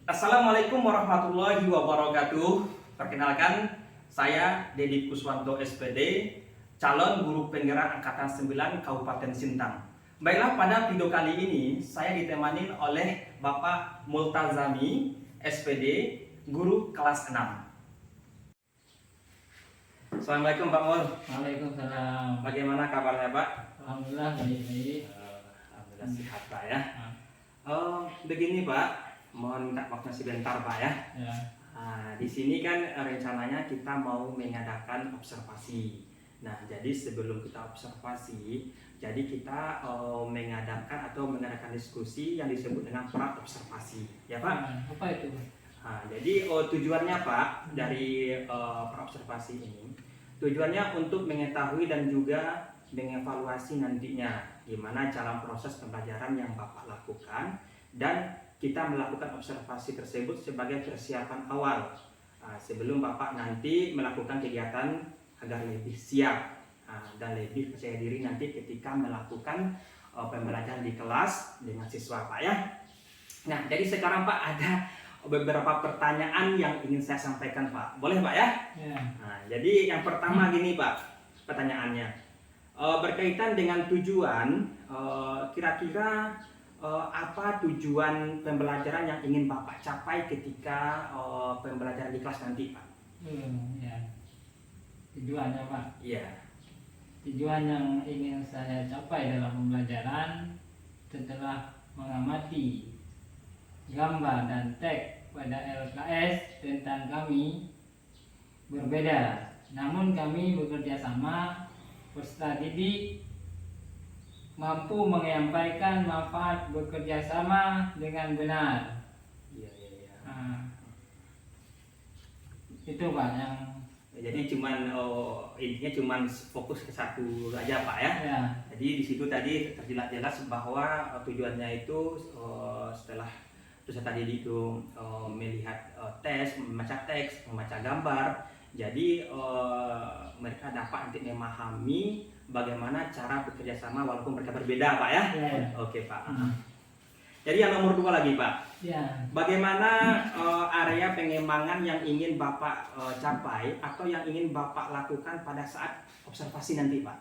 Assalamualaikum warahmatullahi wabarakatuh. Perkenalkan, saya Dedi Kuswanto SPD, calon guru penggerak Angkatan 9 Kabupaten Sintang. Baiklah, pada video kali ini saya ditemani oleh Bapak Multazami SPD, guru kelas 6. Assalamualaikum Pak Mul. Waalaikumsalam. Bagaimana kabarnya Pak? Alhamdulillah baik-baik. Alhamdulillah sehat Pak ya. Begini Pak, mohon minta waktunya sebentar Pak ya. Ya. Di sini kan rencananya kita mau mengadakan observasi. Nah, jadi sebelum kita observasi, jadi kita mengadakan diskusi yang disebut dengan pra observasi, ya Pak. Apa itu? Jadi tujuannya Pak dari pra observasi ini, tujuannya untuk mengetahui dan juga mengevaluasi nantinya gimana cara proses pembelajaran yang Bapak lakukan, dan kita melakukan observasi tersebut sebagai persiapan awal sebelum Bapak nanti melakukan kegiatan agar lebih siap dan lebih percaya diri nanti ketika melakukan pembelajaran di kelas dengan siswa Pak ya. Nah, jadi sekarang Pak ada beberapa pertanyaan yang ingin saya sampaikan Pak. Boleh Pak ya? Ya. Jadi yang pertama gini Pak, pertanyaannya berkaitan dengan tujuan, kira-kira apa tujuan pembelajaran yang ingin Bapak capai ketika pembelajaran di kelas nanti Pak? Ya. Tujuannya Pak. Iya. Tujuan yang ingin saya capai dalam pembelajaran setelah mengamati gambar dan teks pada LKS tentang kami berbeda, namun kami bekerja sama, peserta didik mampu menyampaikan manfaat bekerja sama dengan benar. Iya. Itu Pak yang Jadi intinya cuman fokus ke satu aja Pak ya. ya. Jadi di situ tadi terjelas bahwa tujuannya itu setelah peserta didik itu melihat membaca teks, membaca gambar. Jadi mereka dapat nanti memahami bagaimana cara bekerja sama walaupun mereka berbeda Pak ya. Ya. Oke Pak. Jadi yang nomor 2 lagi Pak. Ya. Bagaimana area pengembangan yang ingin Bapak capai atau yang ingin Bapak lakukan pada saat observasi nanti Pak?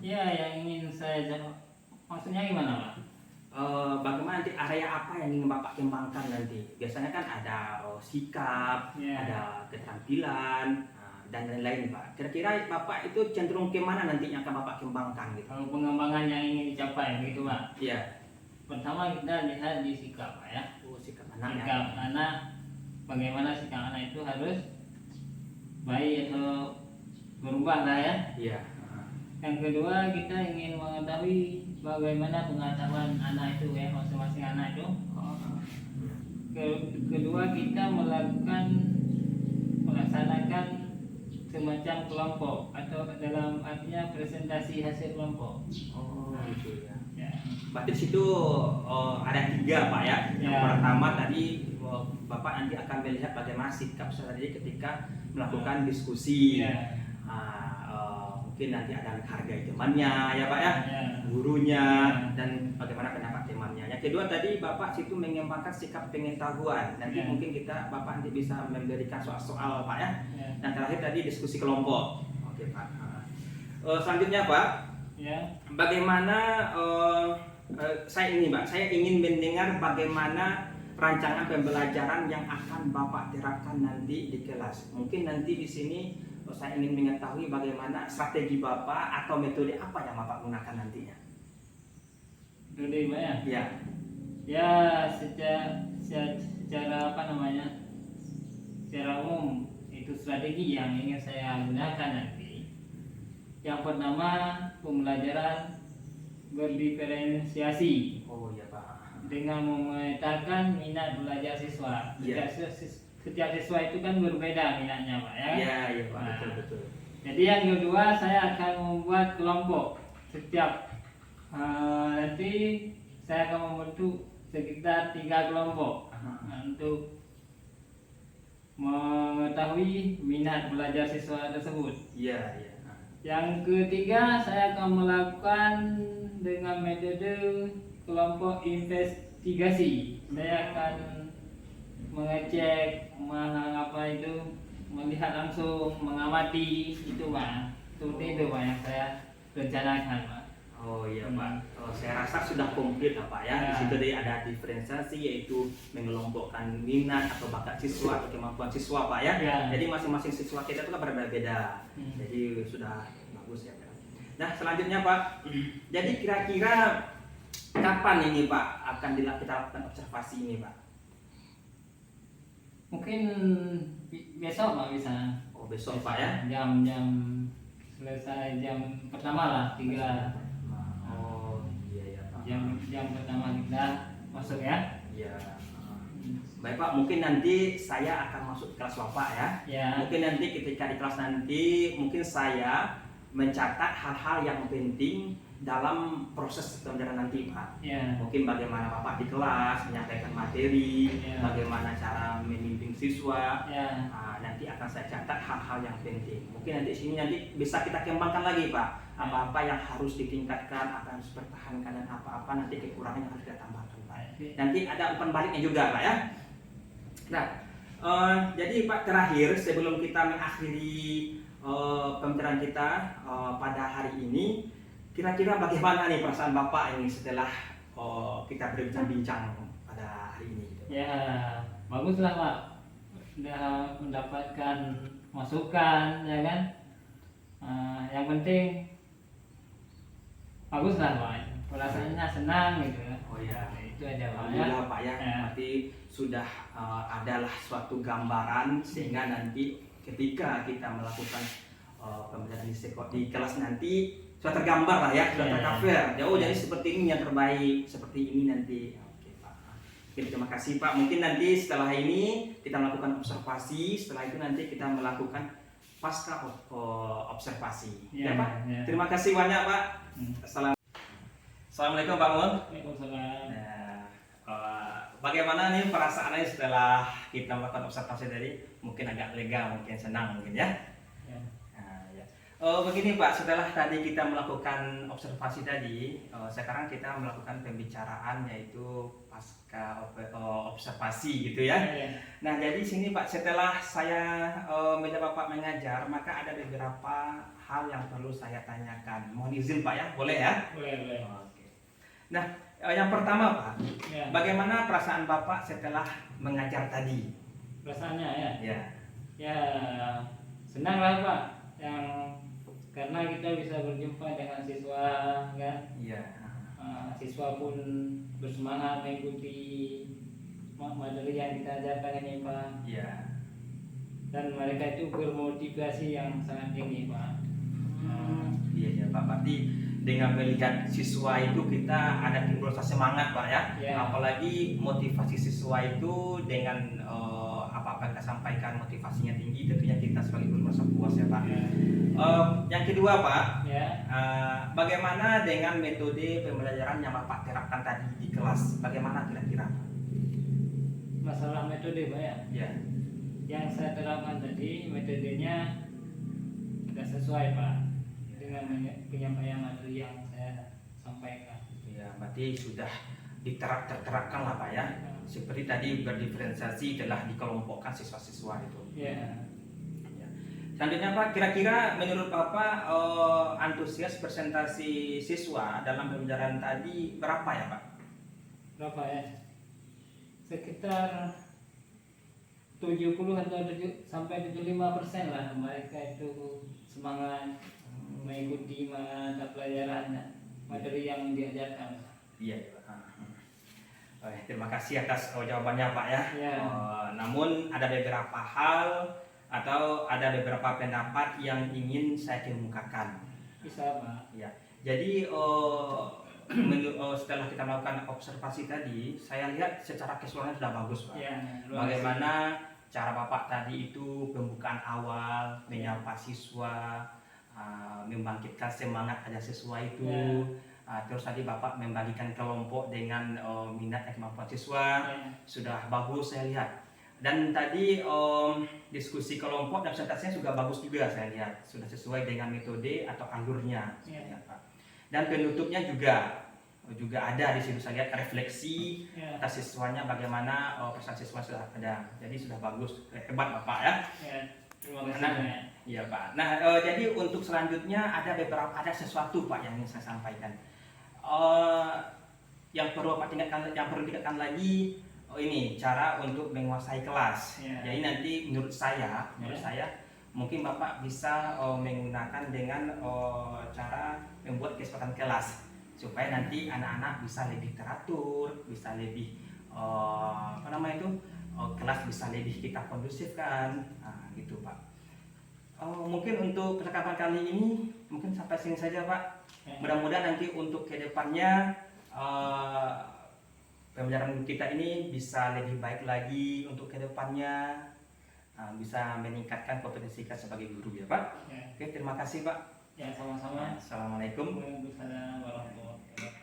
Ya, yang ingin saya jawab, maksudnya gimana Pak? Bagaimana nanti area apa yang ingin Bapak kembangkan nanti? Biasanya kan ada sikap, Ya. ada keterampilan, dan lain-lain Pak. Kira-kira Bapak itu cenderung kemana nantinya akan Bapak kembangkan gitu? Kalau pengembangan yang ingin dicapai begitu Pak. Iya. Pertama kita lihat di sikap Pak ya. Sikap anak ya. Sikap anak, bagaimana sikap anak itu harus baik atau berubah lah ya. Iya. Yang kedua kita ingin mengetahui bagaimana pengetahuan anak itu ya, masing-masing anak itu. Kedua kita melaksanakan semacam kelompok atau dalam artinya presentasi hasil kelompok. Gitu ya. Ya. Berarti di situ ada 3 Pak ya. Yang Ya. pertama tadi Bapak nanti akan melihat bagaimana sikap peserta didik ketika melakukan diskusi. Ya. Mungkin nanti ada menghargai temannya ya Pak ya, Ya. gurunya, dan bagaimana pendapat temannya. Yang kedua tadi Bapak situ mengembangkan sikap pengetahuan. Nanti Ya. mungkin Bapak nanti bisa memberikan soal-soal Pak ya. Ya. Dan terakhir tadi diskusi kelompok. Oke Pak. Selanjutnya Pak, Ya. bagaimana saya ingin mendengar bagaimana rancangan pembelajaran yang akan Bapak terapkan nanti di kelas. Mungkin nanti di sini saya ingin mengetahui bagaimana strategi Bapak atau metode apa yang Bapak gunakan nantinya. Dulu Pak ya. Ya. Ya, secara apa namanya? Secara umum itu strategi yang ingin saya gunakan nanti. Yang pertama, pembelajaran berdiferensiasi Oh iya Pak. dengan memetakan minat belajar siswa. Iya. Setiap siswa itu kan berbeda minatnya Pak ya. Iya Pak, Nah, betul. jadi yang kedua saya akan membuat kelompok. Setiap nanti saya akan membentuk sekitar 3 kelompok untuk mengetahui minat belajar siswa tersebut. Iya. Yang ketiga saya akan melakukan dengan metode kelompok investigasi. Saya akan mengecek, apa itu, melihat langsung, mengamati itu Pak. Seperti itu Pak yang saya rencanakan Pak. Oh iya Pak, saya rasa sudah komplit lah Pak ya. Di Ya. situ tadi ada diferensiasi yaitu mengelompokkan minat atau bakat siswa atau kemampuan siswa Pak ya. Ya. Jadi masing-masing siswa kita itu kan berbeda-beda. Jadi sudah bagus ya Pak. Nah selanjutnya Pak, jadi kira-kira kapan ini Pak akan kita lakukan observasi ini Pak? Mungkin besok Pak bisa. Oh besok Pak ya? Jam selesai jam pertama lah, 3 Oh iya ya Pak. jam pertama kita masuk ya. Iya. Baik Pak, mungkin nanti saya akan masuk ke kelas Bapak ya. Ya. Mungkin nanti ketika di kelas nanti, mungkin saya mencatat hal-hal yang penting dalam proses pembelajaran nanti Pak. Ya. Mungkin bagaimana Bapak di kelas menyampaikan materi, Ya. bagaimana cara membimbing siswa. Ya. Nanti akan saya catat hal-hal yang penting. Mungkin nanti sini nanti bisa kita kembangkan lagi Pak. Apa-apa yang harus ditingkatkan, apa yang harus dipertahankan dan apa-apa nanti kekurangan yang harus kita tambahkan Pak. Nanti ada umpan baliknya juga Pak ya. Nah, jadi Pak terakhir sebelum kita mengakhiri pembelajaran kita pada hari ini, kira-kira bagaimana nih perasaan Bapak ini setelah kita berbincang-bincang pada hari ini? Gitu. Ya, baguslah Pak. Sudah mendapatkan masukan, ya kan. Yang penting baguslah Pak. Perasaannya senang gitu. Oh ya, Itu aja Pak. alhamdulillah Pak ya. Ya. Berarti sudah adalah suatu gambaran sehingga nanti ketika kita melakukan pembelajaran di kelas nanti sudah tergambar lah ya, sudah Ya. tercover. Oh jadi seperti ini yang terbaik, seperti ini nanti. Oke Pak. Oke, terima kasih Pak. Mungkin nanti setelah ini kita melakukan observasi, setelah itu nanti kita melakukan pasca observasi. Ya, Pak. Ya. Terima kasih banyak Pak. Assalamualaikum Pak Mun. Waalaikumsalam. Bagaimana nih perasaannya setelah kita melakukan observasi tadi? Mungkin agak lega, mungkin senang mungkin ya. Ya. Ya. Begini Pak, setelah tadi kita melakukan observasi tadi, sekarang kita melakukan pembicaraan yaitu pasca observasi gitu ya. Ya. Nah jadi sini Pak, setelah saya mencoba Bapak mengajar, maka ada beberapa hal yang perlu saya tanyakan. Mohon izin Pak ya, boleh ya? Boleh. Oke. Nah, yang pertama Pak, Ya. bagaimana perasaan Bapak setelah mengajar tadi? Perasaannya ya. Ya. Ya, senang lah Pak. Karena kita bisa berjumpa dengan siswa kan. Iya. Siswa pun bersemangat mengikuti materi yang kita ajarkan ini Pak. Iya. Dan mereka itu bermotivasi yang sangat tinggi Pak. Iya ya Pak, berarti dengan melihat siswa itu kita ada timbul rasa semangat Pak ya. Ya. Apalagi motivasi siswa itu dengan apa-apa yang kita sampaikan motivasinya tinggi, tentunya kita sebagai guru merasa puas ya Pak. Ya. Yang kedua Pak, Ya. bagaimana dengan metode pembelajaran yang Bapak terapkan tadi di kelas? Bagaimana kira-kira? Masalah metode Pak ya. Ya. Yang saya terapkan tadi metodenya tidak sesuai Pak dengan penyampaian materi yang saya sampaikan. Ya, berarti sudah terterapkan lah Pak ya. Seperti tadi berdiferensiasi telah dikelompokkan siswa-siswa itu. Ya. Ya. Selanjutnya Pak, kira-kira menurut Bapak antusias presentasi siswa dalam pembelajaran tadi berapa ya Pak? Berapa ya? Sekitar 70 atau sampai 75% lah mereka itu semangat mengikuti mata pelajaran materi yang diajarkan. Iya Pak. Terima kasih atas jawabannya Pak ya. Ya. Namun ada beberapa hal atau ada beberapa pendapat yang ingin saya kemukakan. Bisa Pak. Ya. Jadi setelah kita melakukan observasi tadi, saya lihat secara keseluruhan sudah bagus Pak. Ya, Bagaimana cara Bapak tadi itu pembukaan awal, menyapa siswa, membangkitkan semangat pada siswa itu. Terus tadi Bapak membagikan kelompok dengan minat dan kemampuan siswa, sudah bagus saya lihat. Dan tadi diskusi kelompok dan presentasinya juga bagus juga saya lihat, sudah sesuai dengan metode atau alurnya. Ya. Pak. Dan penutupnya juga juga ada di situ. Saya lihat refleksi Ya, atas siswanya bagaimana prestasi siswa sudah ada. Jadi sudah bagus, hebat Bapak ya. ya, terima kasih Nah, banyak. iya Pak. Nah, jadi untuk selanjutnya ada sesuatu Pak yang ingin saya sampaikan. Eh, yang perlu ditingkatkan lagi ini cara untuk menguasai kelas. Ya. Jadi nanti menurut saya mungkin Bapak bisa menggunakan dengan cara membuat kesepakatan kelas supaya nanti anak-anak bisa lebih teratur, bisa lebih kelas bisa lebih kita kondusifkan, nah, gitu Pak. Mungkin untuk percakapan kali ini mungkin sampai sini saja Pak. Ya. Mudah-mudahan nanti untuk kedepannya pembelajaran kita ini bisa lebih baik lagi untuk kedepannya, bisa meningkatkan kompetensi kita sebagai guru ya Pak. Ya. Oke, terima kasih Pak. Ya, sama-sama. Assalamualaikum. Waalaikumsalam warahmatullahi wabarakatuh.